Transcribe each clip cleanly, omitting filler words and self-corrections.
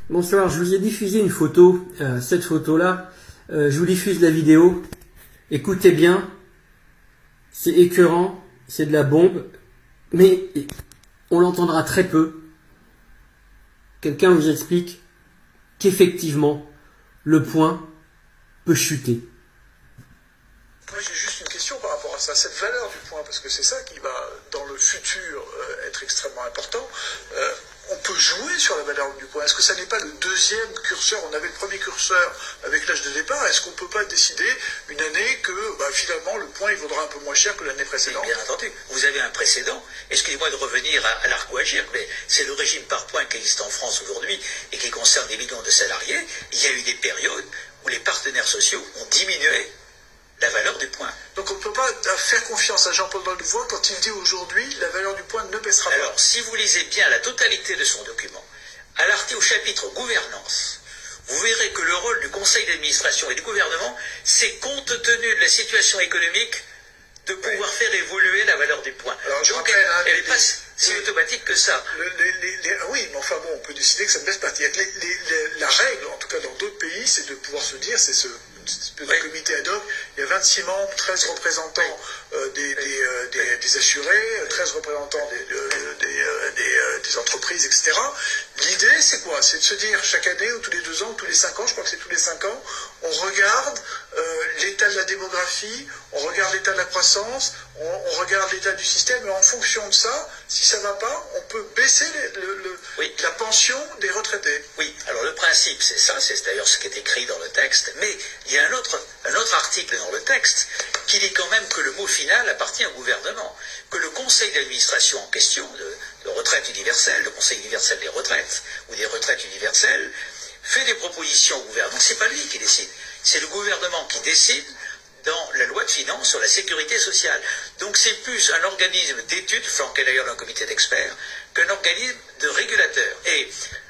Bonsoir, je vous ai diffusé une photo, cette photo-là, je vous diffuse la vidéo. Écoutez bien, c'est écœurant, c'est de la bombe, mais on l'entendra très peu. Quelqu'un vous explique qu'effectivement, le point peut chuter. Moi j'ai juste une question par rapport à ça, cette valeur du point, parce que c'est ça qui va dans le futur être extrêmement important. On peut jouer sur la valeur du point. Est-ce que ça n'est pas le deuxième curseur? On avait le premier curseur avec l'âge de départ. Est-ce qu'on ne peut pas décider une année que finalement le point il vaudra un peu moins cher que l'année précédente? Bien entendu, vous avez un précédent. Excusez-moi de revenir à l'Arco-Agir, mais c'est le régime par points qui existe en France aujourd'hui et qui concerne des millions de salariés. Il y a eu des périodes où les partenaires sociaux ont diminué la valeur du point. Donc on ne peut pas faire confiance à Jean-Paul Delevoye quand il dit aujourd'hui la valeur du point ne baissera pas. Alors, si vous lisez bien la totalité de son document, à l'article au chapitre gouvernance, vous verrez que le rôle du conseil d'administration et du gouvernement, c'est compte tenu de la situation économique de pouvoir faire évoluer la valeur du point. Alors, je donc, rappelle, elle n'est pas si automatique que ça. Oui, mais enfin bon, on peut décider que ça ne baisse pas. La règle, en tout cas dans d'autres pays, c'est de pouvoir se dire, c'est ce comité ad hoc, il y a 26 membres, 13 représentants des assurés, 13 représentants des entreprises, etc. L'idée, c'est quoi? C'est de se dire, chaque année, ou tous les 2 ans, ou tous les 5 ans, je crois que c'est tous les 5 ans, on regarde l'état de la démographie, on regarde l'état de la croissance, on regarde l'état du système, et en fonction de ça, si ça ne va pas, on peut baisser la pension des retraités. Oui, alors le principe, c'est ça, c'est d'ailleurs ce qui est écrit dans le texte, mais il y a un autre article dans le texte qui dit quand même que le mot final appartient au gouvernement, que le conseil d'administration en question de retraite universelle, le conseil universel des retraites, ou des retraites universelles, fait des propositions au gouvernement. Donc c'est pas lui qui décide, c'est le gouvernement qui décide dans la loi de finances sur la sécurité sociale. Donc c'est plus un organisme d'études, flanqué d'ailleurs d'un comité d'experts, qu'un organisme de régulateur. Et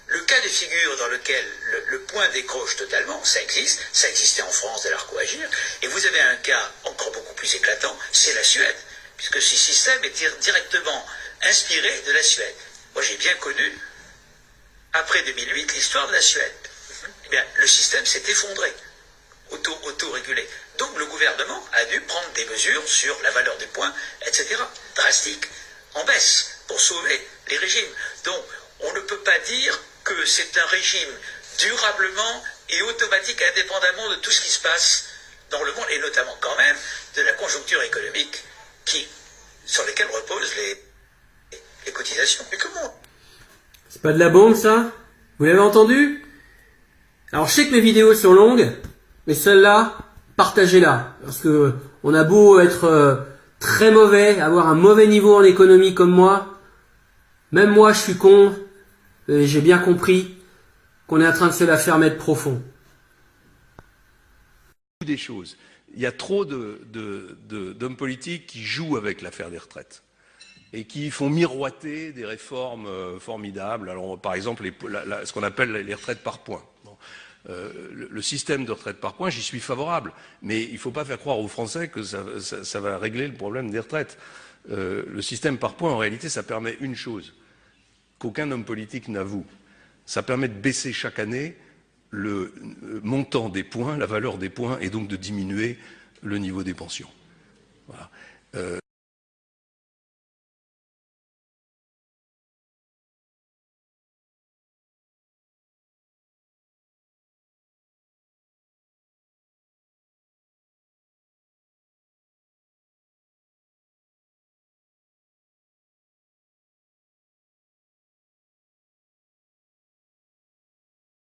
le cas de figure dans lequel le point décroche totalement, ça existe, ça existait en France de l'Arco-Agir, et vous avez un cas encore beaucoup plus éclatant, c'est la Suède, puisque ce système est directement inspiré de la Suède. Moi j'ai bien connu, après 2008, l'histoire de la Suède. Eh bien, le système s'est effondré, auto-régulé. Donc le gouvernement a dû prendre des mesures sur la valeur des points, etc., drastiques, en baisse, pour sauver les régimes. Donc on ne peut pas dire que c'est un régime durablement et automatique, indépendamment de tout ce qui se passe dans le monde, et notamment quand même de la conjoncture économique sur laquelle reposent les cotisations. Mais comment? C'est pas de la bombe, ça? Vous l'avez entendu? Alors je sais que les vidéos sont longues, mais celle-là, partagez-la. Parce que on a beau être très mauvais, avoir un mauvais niveau en économie comme moi, même moi je suis con, et j'ai bien compris qu'on est en train de se la faire mettre profond. Des choses. Il y a trop d'hommes politiques qui jouent avec l'affaire des retraites et qui font miroiter des réformes formidables. Alors, par exemple, ce qu'on appelle les retraites par points. Bon. Le système de retraite par points, j'y suis favorable, mais il ne faut pas faire croire aux Français que ça va régler le problème des retraites. Le système par points, en réalité, ça permet une chose qu'aucun homme politique n'avoue. Ça permet de baisser chaque année le montant des points, la valeur des points, et donc de diminuer le niveau des pensions. Voilà.